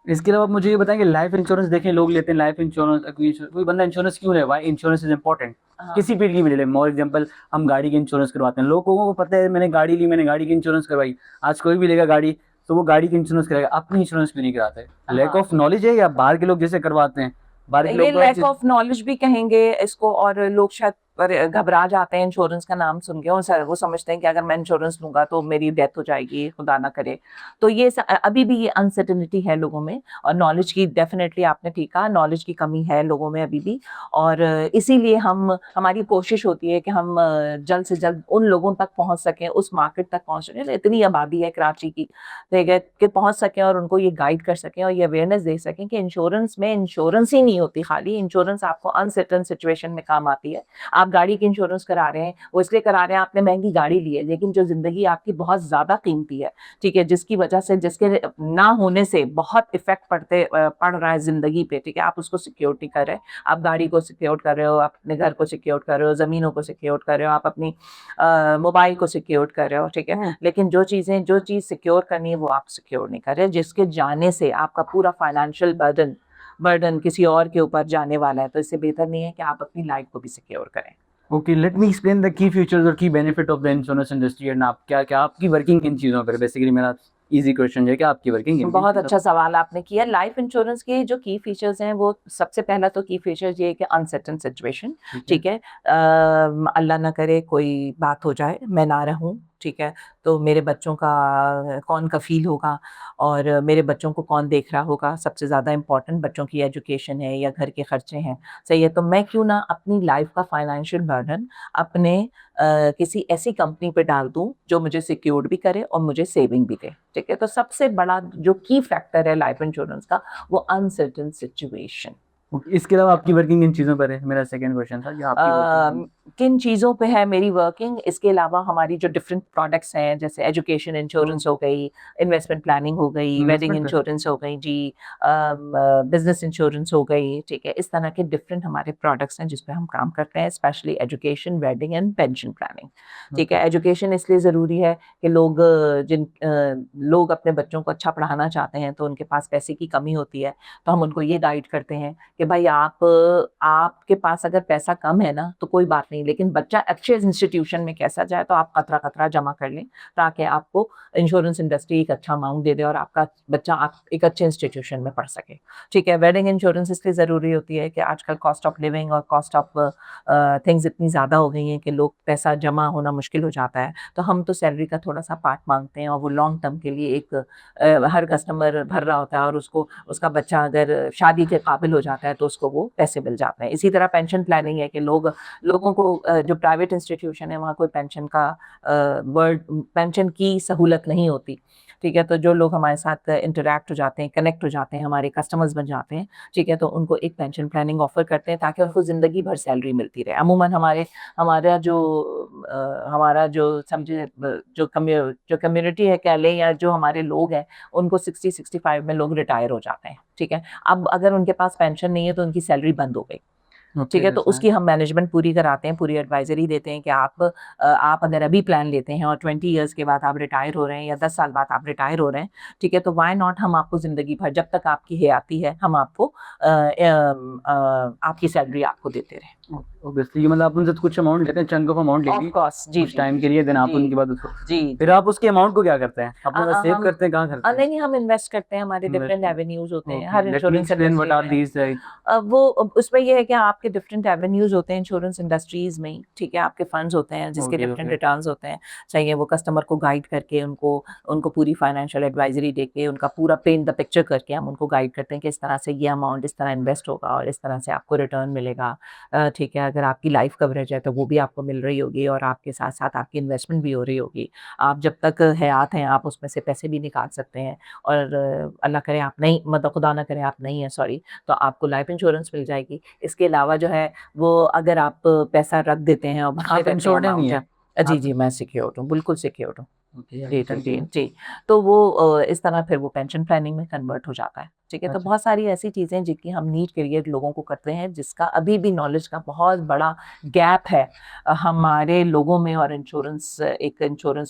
इसके अलावा आप मुझे ये बताएं कि लाइफ इंश्योरेंस देखें लोग लेते हैं, लाइफ इंश्योरेंस, कोई बंदा इंश्योरेंस क्यों ले, वाई इंश्योरेंस इज इंपॉर्टेंट, हाँ। किसी फील्ड की भी ले लें। फॉर एग्जांपल हम गाड़ी की इंश्योरेंस करवाते हैं, लोगों को पता है मैंने गाड़ी ली, मैंने गाड़ी की इंश्योरेंस करवाई। आज कोई भी लेगा गाड़ी तो वो गाड़ी की इंश्योरेंस कराएगा, अपनी इंश्योरेंस क्यों नहीं कराते? लैक हाँ, ऑफ नॉलेज है या बाहर के लोग जैसे करवाते हैं? बाहर के ये लोग लैक ऑफ नॉलेज भी कहेंगे इसको, और लोग शायद घबरा जाते हैं इंश्योरेंस का नाम सुन के, और सर वो समझते हैं कि अगर मैं इंश्योरेंस लूंगा तो मेरी डेथ हो जाएगी, खुदा ना करे। तो ये अभी भी ये अनसर्टेनिटी है लोगों में, और नॉलेज की डेफिनेटली आपने ठीक कहा, नॉलेज की कमी है लोगों में अभी भी। और इसीलिए हमारी कोशिश होती है कि हम जल्द से जल्द उन लोगों तक पहुंच सकें, उस मार्केट तक पहुंच सकें, इतनी आबादी है कराची की, ठीक है, कि पहुंच सकें और उनको ये गाइड कर सकें और ये अवेयरनेस दे सकें कि इंश्योरेंस में इंश्योरेंस ही नहीं होती खाली, इंश्योरेंस आपको अनसर्टेन सिचुएशन में काम आती है। आप गाड़ी की इंश्योरेंस करा रहे हैं, वो इसलिए करा रहे हैं आपने महंगी गाड़ी ली है, लेकिन जो जिंदगी आपकी बहुत ज्यादा कीमती है, ठीक है, जिसकी वजह से, जिसके ना होने से बहुत इफेक्ट पड़ रहा है जिंदगी पे, ठीक है, आप उसको सिक्योरिटी कर रहे हैं, आप गाड़ी को सिक्योर कर रहे हो, आप अपने घर को सिक्योर कर रहे हो, जमीनों को सिक्योर कर रहे हो, आप अपनी मोबाइल को सिक्योर कर रहे हो, ठीक है, लेकिन जो चीज सिक्योर करनी है वो आप सिक्योर नहीं कर रहे, जिसके जाने से आपका पूरा फाइनेंशियल बर्डन किसी और के ऊपर जाने वाला है। तो इससे बेहतर नहीं है कि आप अपनी लाइफ को भी सिक्योर करें। Okay, let me explain the key features और की benefit of the insurance industry. And आप क्या क्या आपकी वर्किंग किन चीज़ों पर, बेसिकली मेरा इजी क्वेश्चन है कि आपकी वर्किंग किन किन बहुत चीज़ों अच्छा सवाल आपने किया। लाइफ इंश्योरेंस के जो की फीचर्स हैं, वो सबसे पहला तो की फीचर्स ये है कि अनसर्टेन सिचुएशन, ठीक है? ठीक है, अल्लाह ना करे कोई बात हो जाए, मैं ना रहूं, ठीक है, तो मेरे बच्चों का कौन कफील होगा, और मेरे बच्चों को कौन देख रहा होगा, सबसे ज़्यादा इंपॉर्टेंट बच्चों की एजुकेशन है या घर के खर्चे हैं, सही है, तो मैं क्यों ना अपनी लाइफ का फाइनेंशियल बर्डन अपने किसी ऐसी कंपनी पे डाल दूं जो मुझे सिक्योर्ड भी करे और मुझे सेविंग भी दे, ठीक है। तो सबसे बड़ा जो की फैक्टर है लाइफ इंश्योरेंस का, वो अनसर्टेन सिचुएशन। ओके, इसके अलावा आपकी वर्किंग किन चीज़ों पर है, मेरा सेकंड क्वेश्चन था कि आपकी वर्किंग। किन चीज़ों पे है मेरी वर्किंग, इसके अलावा हमारी जो डिफरेंट प्रोडक्ट्स हैं, जैसे एजुकेशन इंश्योरेंस हो गई, इन्वेस्टमेंट प्लानिंग हो गई, वेडिंग इन्वेस्टमेंट पे। इंश्योरेंस हो गई जी, बिजनेस इंश्योरेंस हो गई, ठीक है, इस तरह के डिफरेंट हमारे प्रोडक्ट्स हैं जिस पे हम काम करते हैं, specially education, wedding and pension planning, ठीक ओके। है। एजुकेशन इसलिए ज़रूरी है कि लोग अपने बच्चों को अच्छा पढ़ाना चाहते हैं, तो उनके पास पैसे की कमी होती है, तो हम उनको ये गाइड करते हैं कि भाई आपके पास अगर पैसा कम है ना तो कोई बात नहीं, लेकिन बच्चा अच्छे इंस्टीट्यूशन में कैसा जाए, तो आप कतरा कतरा जमा कर लें ताकि आपको इंश्योरेंस इंडस्ट्री एक अच्छा अमाउंट दे दे और आपका बच्चा आप एक अच्छे इंस्टीट्यूशन में पढ़ सके, ठीक है। वेडिंग इंश्योरेंस इसलिए ज़रूरी होती है कि आजकल कॉस्ट ऑफ लिविंग और कॉस्ट ऑफ थिंग्स इतनी ज़्यादा हो गई हैं कि लोग पैसा जमा होना मुश्किल हो जाता है, तो हम तो सैलरी का थोड़ा सा पार्ट मांगते हैं, और वो लॉन्ग टर्म के लिए एक हर कस्टमर भर रहा होता है, और उसको उसका बच्चा अगर शादी के काबिल हो जाता है तो उसको वो पैसे मिल जाते हैं। इसी तरह पेंशन प्लानिंग है कि लोगों को जो प्राइवेट इंस्टीट्यूशन है वहाँ कोई पेंशन की सहूलत नहीं होती, ठीक है, तो जो लोग हमारे साथ इंटरेक्ट हो जाते हैं, कनेक्ट हो जाते हैं, हमारे कस्टमर्स बन जाते हैं, ठीक है, तो उनको एक पेंशन प्लानिंग ऑफर करते हैं ताकि उनको ज़िंदगी भर सैलरी मिलती रहे। अमूमन हमारा जो समझे जो कम्युनिटी है कह लें, या जो हमारे लोग हैं, उनको 60-65 में लोग रिटायर हो जाते हैं, ठीक है। अब अगर उनके पास पेंशन नहीं है तो उनकी सैलरी बंद हो गई, ठीक ओके, है, तो दैट्स नाइस। उसकी हम मैनेजमेंट पूरी कराते हैं, पूरी एडवाइजरी देते हैं कि आप अगर अभी प्लान लेते हैं और 20 ईयर्स के बाद आप रिटायर हो रहे हैं या 10 साल बाद आप रिटायर हो रहे हैं, ठीक है, तो व्हाई नॉट हम आपको ज़िंदगी भर जब तक आपकी हयाती है हम आपको आपकी सैलरी आपको देते रहें। ऑब्वियसली, मतलब आप उनसे कुछ अमाउंट लेते हैं, चंक ऑफ अमाउंट ले ऑफ ली कोर्स, जी कुछ जी टाइम जी के लिए, देन आप जी उनके बाद उसको, जी फिर जी। आप उसके अमाउंट को क्या करते हैं, अपने पास सेव हम करते हैं, कहाँ करते हैं? नहीं, हम इन्वेस्ट करते हैं, हमारे डिफरेंट इन्वेस्टमेंट। एवेन्यूज होते हैं ओके, हर let me insurance explain what industry are में। These like. वो उसमें ये है कि आपके डिफरेंट एवेन्यूज होते हैं इंश्योरेंस इंडस्ट्रीज में, ठीक है, आपके फंड्स होते हैं जिसके ओके, डिफरेंट ओके। रिटर्न्स होते हैं, चाहिए वो कस्टमर को गाइड करके उनको उनको पूरी फाइनेंशियल एडवाइजरी देके उनका पूरा पेंट द पिक्चर करके हम उनको गाइड करते हैं कि इस तरह से ये अमाउंट इस तरह इन्वेस्ट होगा और इस तरह से आपको रिटर्न मिलेगा, ठीक है। अगर आपकी लाइफ कवरेज है तो वो भी आपको मिल रही होगी और आपके साथ साथ आपकी इन्वेस्टमेंट भी हो रही होगी, आप जब तक हयात हैं आप उसमें से पैसे भी निकाल सकते हैं, और अल्लाह करे आप नहीं, मतलब खुदा ना करे आप नहीं है, सॉरी, तो आपको लाइफ इंश्योरेंस मिल जाएगी। इसके अलावा जो है वो अगर आप पैसा रख देते हैं और भरते आप रहते हैं इंश्योर्ड नहीं अमाउंट है? है, जी आप जी मैं सिक्योर हूँ, बिल्कुल सिक्योर हूँ। ओके, जी आगे जी जी कंटिन्यू। जी। तो वो इस तरह फिर वो पेंशन प्लानिंग में कन्वर्ट हो जाता है, ठीक है। तो अच्छा। बहुत सारी ऐसी चीज़ें जिनकी हम नीड क्रिएट लोगों को करते हैं, जिसका अभी भी नॉलेज का बहुत बड़ा गैप है हमारे लोगों में, और इंश्योरेंस एडवाइजर